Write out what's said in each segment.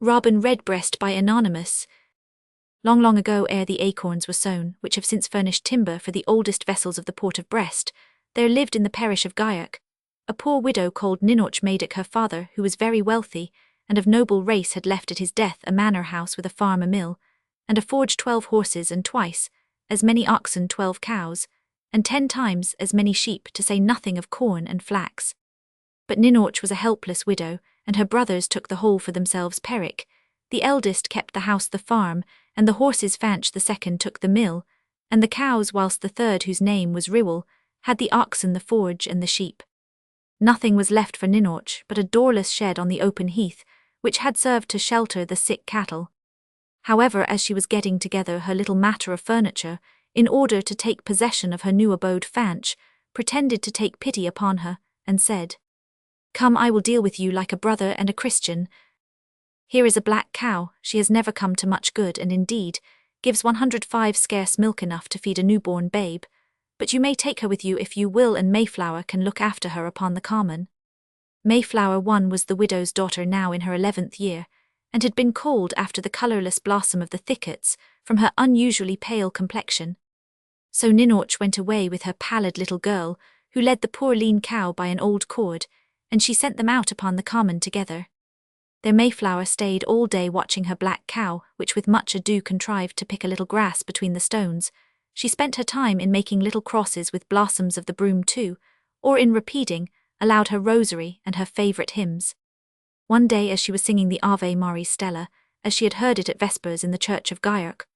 Robin Redbreast by Anonymous. Long, long ago, ere the acorns were sown, which have since furnished timber for the oldest vessels of the port of Brest, there lived in the parish of Gaillac a poor widow called Ninnoch Madoc. Her father, who was very wealthy, and of noble race, had left at his death a manor house with a farm, a mill, and a forge, 12 horses, and twice as many oxen, 12 cows, and 10 times as many sheep, to say nothing of corn and flax. But Ninnoch was a helpless widow, and her brothers took the whole for themselves. Peric, the eldest, kept the house, the farm, and the horses. Fanch, the second, took the mill, and the cows, whilst the third, whose name was Rewel, had the oxen, the forge, and the sheep. Nothing was left for Ninnoch but a doorless shed on the open heath, which had served to shelter the sick cattle. However, as she was getting together her little matter of furniture, in order to take possession of her new abode, Fanch pretended to take pity upon her, and said, "Come, I will deal with you like a brother and a Christian. Here is a black cow, she has never come to much good, and indeed gives 105 scarce milk enough to feed a newborn babe, but you may take her with you if you will, and Mayflower can look after her upon the common." Mayflower was the widow's daughter, now in her 11th year, and had been called after the colourless blossom of the thickets, from her unusually pale complexion. So Ninnoch went away with her pallid little girl, who led the poor lean cow by an old cord, and she sent them out upon the common together. There Mayflower stayed all day watching her black cow, which with much ado contrived to pick a little grass between the stones. She spent her time in making little crosses with blossoms of the broom too, or in repeating aloud her rosary and her favourite hymns. One day, as she was singing the Ave Maris Stella, as she had heard it at Vespers in the church of Gaillac,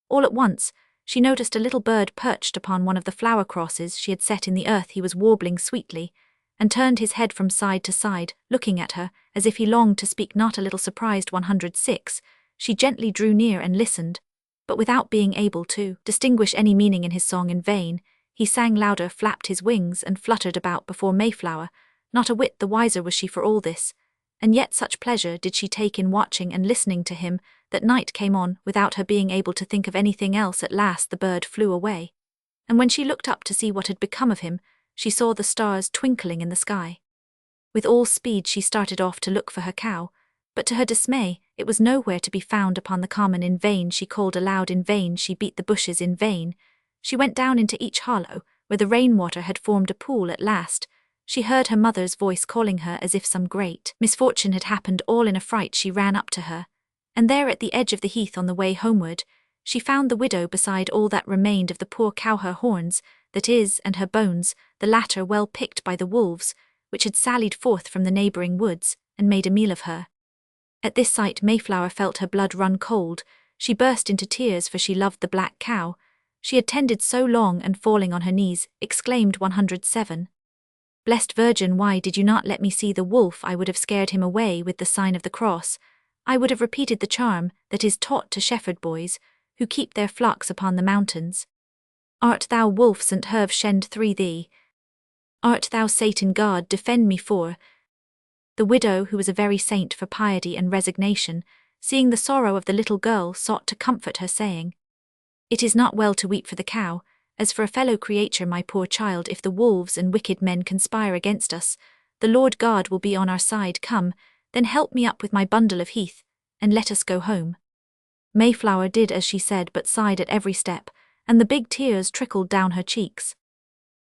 all at once she noticed a little bird perched upon one of the flower crosses she had set in the earth. He was warbling sweetly, and turned his head from side to side, looking at her, as if he longed to speak. Not a little surprised. 106, she gently drew near and listened, but without being able to distinguish any meaning in his song. In vain he sang louder, flapped his wings, and fluttered about before Mayflower. Not a whit the wiser was she for all this, and yet such pleasure did she take in watching and listening to him, that night came on without her being able to think of anything else. At last the bird flew away, and when she looked up to see what had become of him, she saw the stars twinkling in the sky. With all speed she started off to look for her cow, but to her dismay it was nowhere to be found upon the common. In vain she called aloud, in vain she beat the bushes, in vain she went down into each hollow where the rainwater had formed a pool. At last she heard her mother's voice calling her, as if some great misfortune had happened. All in a fright she ran up to her, and there at the edge of the heath on the way homeward she found the widow beside all that remained of the poor cow, her horns, that is, and her bones, the latter well picked by the wolves, which had sallied forth from the neighbouring woods, and made a meal of her. At this sight Mayflower felt her blood run cold. She burst into tears, for she loved the black cow she had tended so long, and falling on her knees, exclaimed 107, "Blessed Virgin, why did you not let me see the wolf? I would have scared him away with the sign of the cross. I would have repeated the charm that is taught to shepherd boys, who keep their flocks upon the mountains. Art thou wolf, St. Herve shend through thee? Art thou Satan, God defend me for?" The widow, who was a very saint for piety and resignation, seeing the sorrow of the little girl, sought to comfort her, saying, "It is not well to weep for the cow, as for a fellow creature, my poor child. If the wolves and wicked men conspire against us, the Lord God will be on our side. Come, then help me up with my bundle of heath, and let us go home." Mayflower did as she said, but sighed at every step, and the big tears trickled down her cheeks.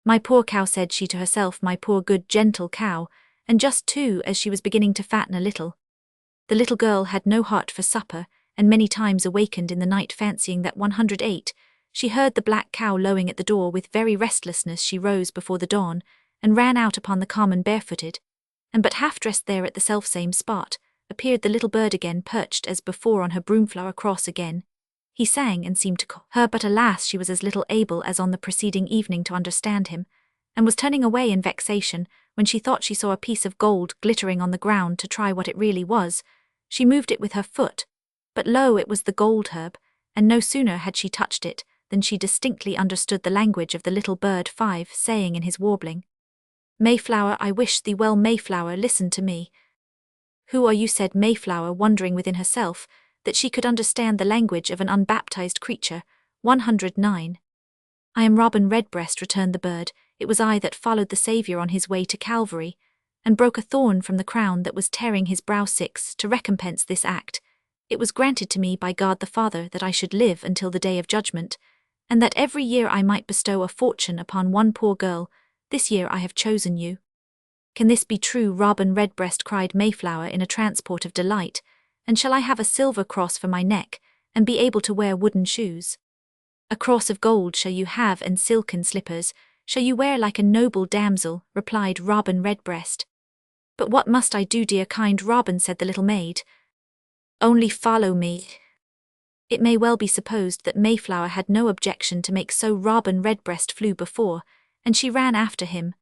"My poor cow," said she to herself, "my poor good gentle cow," and just too as she was beginning to fatten a little. The little girl had no heart for supper, and many times awakened in the night fancying that 108, she heard the black cow lowing at the door. With very restlessness she rose before the dawn, and ran out upon the common barefooted, and but half dressed. There at the selfsame spot appeared the little bird again, perched as before on her broomflower cross. Again he sang and seemed to call her, but alas, she was as little able as on the preceding evening to understand him, and was turning away in vexation when she thought she saw a piece of gold glittering on the ground. To try what it really was, she moved it with her foot, but lo, it was the gold herb, and no sooner had she touched it than she distinctly understood the language of the little bird, saying in his warbling, "Mayflower, I wish thee well. Mayflower, listen to me." "Who are you?" said Mayflower, wondering within herself that she could understand the language of an unbaptized creature. 109. "I am Robin Redbreast," returned the bird. "It was I that followed the Saviour on his way to Calvary, and broke a thorn from the crown that was tearing his brow. 6. To recompense this act, It was granted to me by God the Father that I should live until the day of judgment, and that every year I might bestow a fortune upon one poor girl. This year I have chosen you." "Can this be true?" Robin Redbreast cried Mayflower in a transport of delight. "And shall I have a silver cross for my neck, and be able to wear wooden shoes?" "A cross of gold shall you have, and silken slippers shall you wear like a noble damsel," replied Robin Redbreast. "But what must I do, dear kind Robin?" said the little maid. "Only follow me." It may well be supposed that Mayflower had no objection to make, so Robin Redbreast flew before, and she ran after him.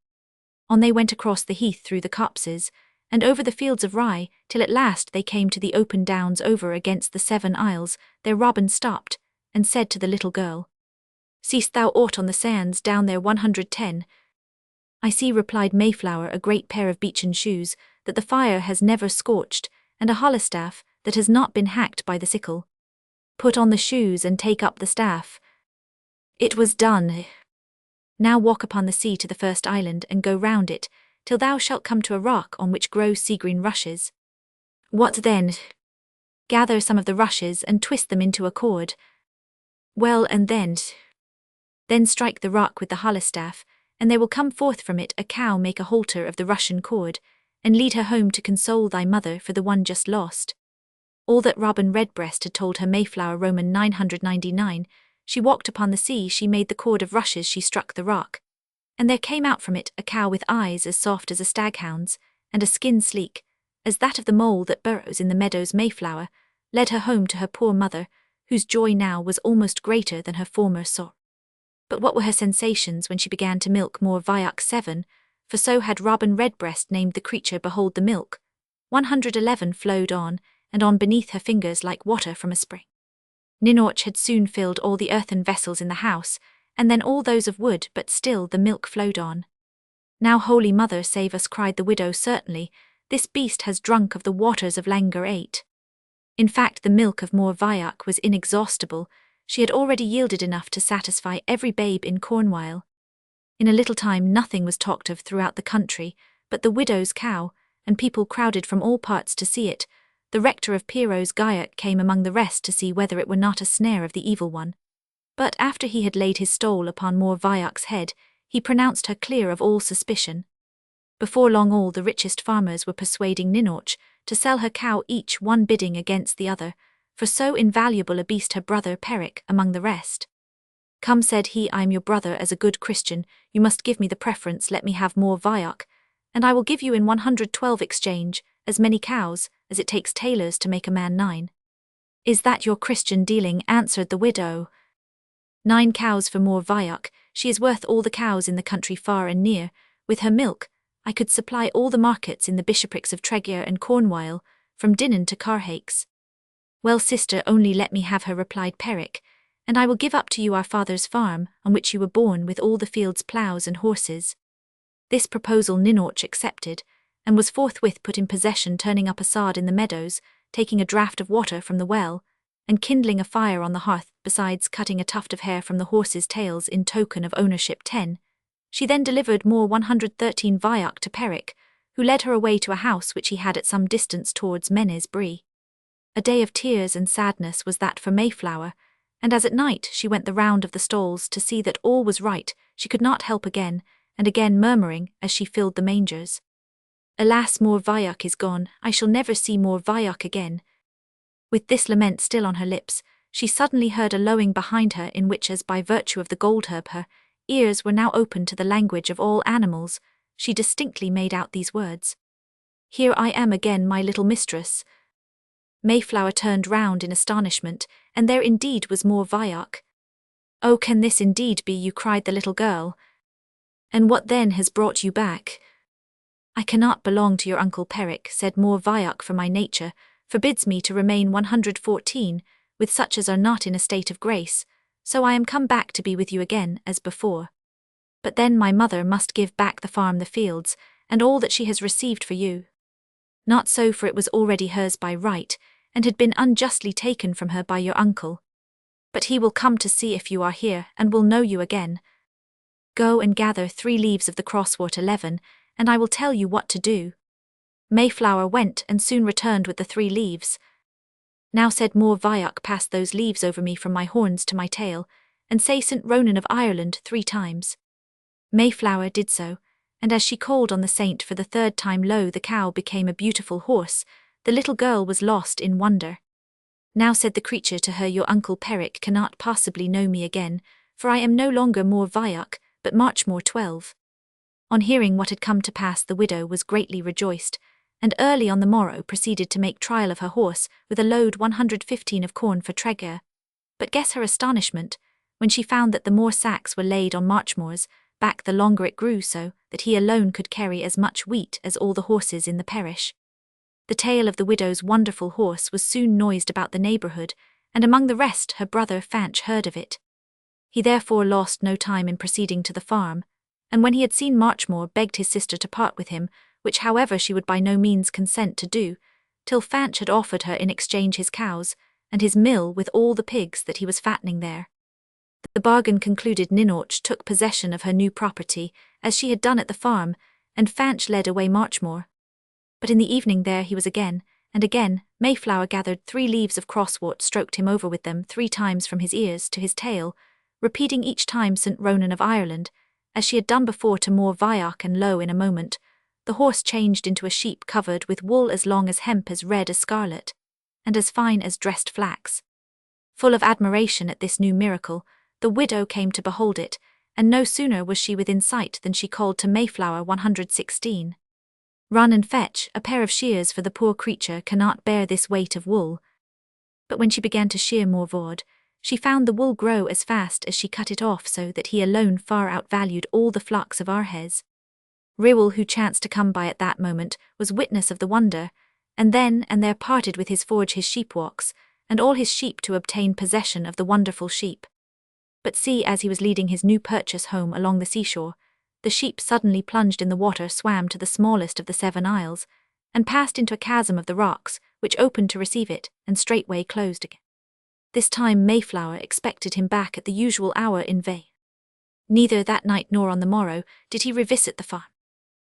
On they went across the heath through the copses, and over the fields of rye, till at last they came to the open downs over against the 7 Isles. There Robin stopped, and said to the little girl, "Seest thou aught on the sands down there 110? "I see," replied Mayflower, "a great pair of beechen shoes, that the fire has never scorched, and a hollow staff, that has not been hacked by the sickle. Put on the shoes and take up the staff." It was done. "Now walk upon the sea to the first island, and go round it, till thou shalt come to a rock on which grow sea-green rushes. What then? Gather some of the rushes and twist them into a cord. Well, and then strike the rock with the hollow staff, and there will come forth from it a cow. Make a halter of the rushen cord, and lead her home to console thy mother for the one just lost." All that Robin Redbreast had told her Mayflower. Roman 999. She walked upon the sea, she made the cord of rushes, she struck the rock. And there came out from it a cow with eyes as soft as a staghound's, and a skin sleek as that of the mole that burrows in the meadows. Mayflower led her home to her poor mother, whose joy now was almost greater than her former sorrow. But what were her sensations when she began to milk more Vioc 7, for so had Robin Redbreast named the creature. Behold, the milk 111 flowed on beneath her fingers like water from a spring. Ninauch had soon filled all the earthen vessels in the house, and then all those of wood, but still the milk flowed on. "Now, Holy Mother, save us," cried the widow. "Certainly, this beast has drunk of the waters of Languor 8. In fact, the milk of More Vioc was inexhaustible. She had already yielded enough to satisfy every babe in Cornwall. In a little time nothing was talked of throughout the country but the widow's cow, and people crowded from all parts to see it. The rector of Piro's Gaiac came among the rest to see whether it were not a snare of the evil one. But after he had laid his stole upon More Vioc's head, he pronounced her clear of all suspicion. Before long all the richest farmers were persuading Ninauch to sell her cow, each one bidding against the other, for so invaluable a beast, her brother Peric among the rest. "Come," said he, "I am your brother. As a good Christian, you must give me the preference. Let me have More Vioc, and I will give you in 112 exchange as many cows as it takes tailors to make a man 9. "Is that your Christian dealing?" answered the widow. 9 cows for More Vioc. She is worth all the cows in the country far and near. With her milk I could supply all the markets in the bishoprics of Tregear and Cornwall, from Dinan to Carhaix. "Well, sister, only let me have her," replied Peric, "and I will give up to you our father's farm, on which you were born, with all the fields, ploughs and horses." This proposal Ninauch accepted, and was forthwith put in possession, turning up a sod in the meadows, taking a draught of water from the well, and kindling a fire on the hearth, besides cutting a tuft of hair from the horses' tails in token of ownership. 10. She then delivered More 113 Vioc to Peric, who led her away to a house which he had at some distance towards Menez Brie. A day of tears and sadness was that for Mayflower, and as at night she went the round of the stalls to see that all was right, she could not help again and again murmuring as she filled the mangers, "Alas, More Vioc is gone, I shall never see More Vioc again." With this lament still on her lips, she suddenly heard a lowing behind her, in which, as by virtue of the gold herb, her ears were now open to the language of all animals. She distinctly made out these words: "Here I am again, my little mistress." Mayflower turned round in astonishment, and there indeed was More Vioc. "Oh, can this indeed be you?" cried the little girl. "And what then has brought you back?" "I cannot belong to your uncle Peric," said More Vioc, "for my nature forbids me to remain 114 with such as are not in a state of grace, so I am come back to be with you again as before. But then my mother must give back the farm, the fields, and all that she has received for you." "Not so, for it was already hers by right, and had been unjustly taken from her by your uncle. But he will come to see if you are here, and will know you again. Go and gather 3 leaves of the crosswort 11, and I will tell you what to do." Mayflower went and soon returned with the 3 leaves. Now said more Vioc, pass those leaves over me from my horns to my tail, and say St. Ronan of Ireland 3 times. Mayflower did so, and as she called on the saint for the 3rd time, lo, the cow became a beautiful horse. The little girl was lost in wonder. Now said the creature to her, your uncle Peric cannot possibly know me again, for I am no longer more Vioc, but Marchmore 12. On hearing what had come to pass, the widow was greatly rejoiced, and early on the morrow proceeded to make trial of her horse, with a load 115 of corn for Tregear. But guess her astonishment, when she found that the more sacks were laid on Marchmore's back, the longer it grew, so that he alone could carry as much wheat as all the horses in the parish. The tale of the widow's wonderful horse was soon noised about the neighbourhood, and among the rest her brother Fanch heard of it. He therefore lost no time in proceeding to the farm, and when he had seen Marchmore, begged his sister to part with him, which however she would by no means consent to do, till Fanch had offered her in exchange his cows, and his mill with all the pigs that he was fattening there. The bargain concluded, Ninauch took possession of her new property, as she had done at the farm, and Fanch led away Marchmore. But in the evening there he was again, and again Mayflower gathered 3 leaves of crosswort, stroked him over with them 3 times from his ears to his tail, repeating each time St. Ronan of Ireland, as she had done before to more Vioc, and lo, in a moment, the horse changed into a sheep covered with wool as long as hemp, as red as scarlet, and as fine as dressed flax. Full of admiration at this new miracle, the widow came to behold it, and no sooner was she within sight than she called to Mayflower 116. Run and fetch a pair of shears, for the poor creature cannot bear this weight of wool. But when she began to shear more Vord, she found the wool grow as fast as she cut it off, so that he alone far outvalued all the flocks of Arhes. Rewell, who chanced to come by at that moment, was witness of the wonder, and then and there parted with his forge his sheepwalks, and all his sheep, to obtain possession of the wonderful sheep. But see, as he was leading his new purchase home along the seashore, the sheep suddenly plunged in the water, swam to the smallest of the 7 isles, and passed into a chasm of the rocks, which opened to receive it, and straightway closed again. This time Mayflower expected him back at the usual hour in vain. Neither that night nor on the morrow did he revisit the farm.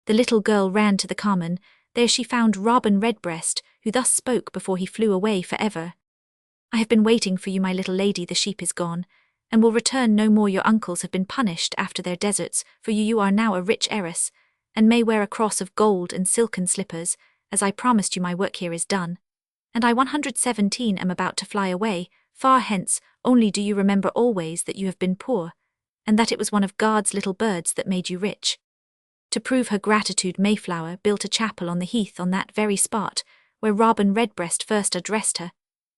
The little girl ran to the common. There she found Robin Redbreast, who thus spoke before he flew away for ever. I have been waiting for you, my little lady. The sheep is gone, and will return no more. Your uncles have been punished after their deserts, for you are now a rich heiress, and may wear a cross of gold and silken slippers, as I promised you. My work here is done, and I 117 am about to fly away, far hence. Only do you remember always that you have been poor, and that it was one of God's little birds that made you rich. To prove her gratitude, Mayflower built a chapel on the heath on that very spot where Robin Redbreast first addressed her,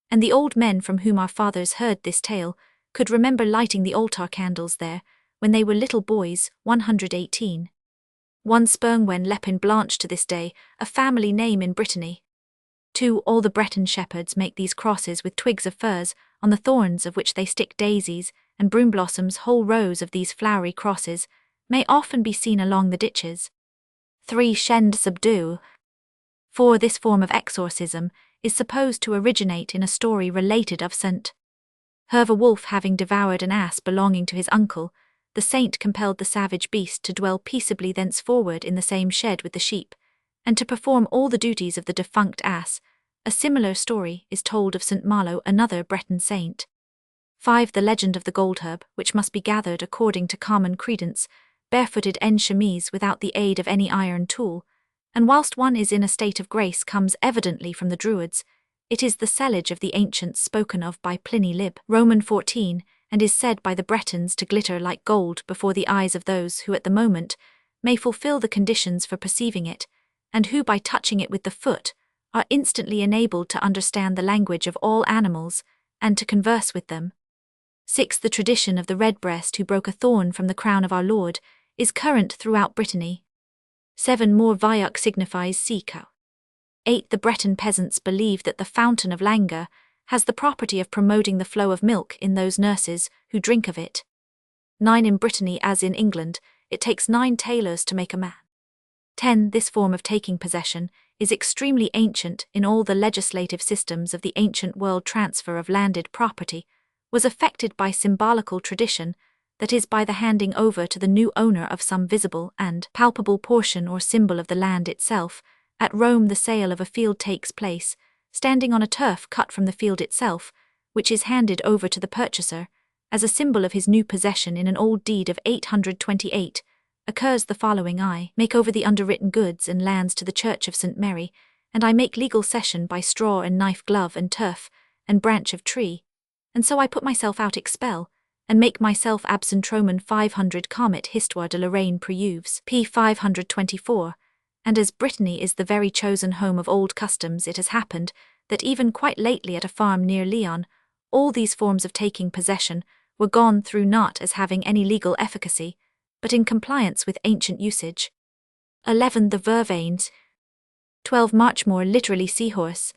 and the old men from whom our fathers heard this tale could remember lighting the altar candles there when they were little boys. 118. One Spurngwen Lepin Blanche to this day, a family name in Brittany. 2. All the Breton shepherds make these crosses with twigs of firs, on the thorns of which they stick daisies and broom blossoms. Whole rows of these flowery crosses may often be seen along the ditches. 3. Shend subdue. 4. This form of exorcism is supposed to originate in a story related of St. Herve Wolf. Having devoured an ass belonging to his uncle, the saint compelled the savage beast to dwell peaceably thenceforward in the same shed with the sheep, and to perform all the duties of the defunct ass. A similar story is told of St. Malo, another Breton saint. 5. The legend of the goldherb, which must be gathered according to common credence, barefooted en chemise without the aid of any iron tool, and whilst one is in a state of grace, comes evidently from the Druids. It is the sellage of the ancients spoken of by Pliny lib. Roman 14, and is said by the Bretons to glitter like gold before the eyes of those who at the moment may fulfill the conditions for perceiving it, and who by touching it with the foot are instantly enabled to understand the language of all animals, and to converse with them. 6. The tradition of the Redbreast who broke a thorn from the crown of our Lord is current throughout Brittany. 7. More Vioc signifies sea cow. 8. The Breton peasants believe that the fountain of Langar has the property of promoting the flow of milk in those nurses who drink of it. 9. In Brittany, as in England, it takes 9 tailors to make a man. 10. This form of taking possession is extremely ancient in all the legislative systems of the ancient world. Transfer of landed property was effected by symbolical tradition, that is, by the handing over to the new owner of some visible and palpable portion or symbol of the land itself. At Rome, the sale of a field takes place, standing on a turf cut from the field itself, which is handed over to the purchaser, as a symbol of his new possession in an old deed of 828, occurs the following: I make over the underwritten goods and lands to the Church of St. Mary, and I make legal cession by straw and knife glove and turf, and branch of tree, and so I put myself out expel, and make myself absentromen 500 comet histoire de la reine preuves p. 524, and as Brittany is the very chosen home of old customs, it has happened that even quite lately at a farm near Lyon, all these forms of taking possession were gone through not as having any legal efficacy, but in compliance with ancient usage. 11. The vervains. 12. Marchmore, literally seahorse,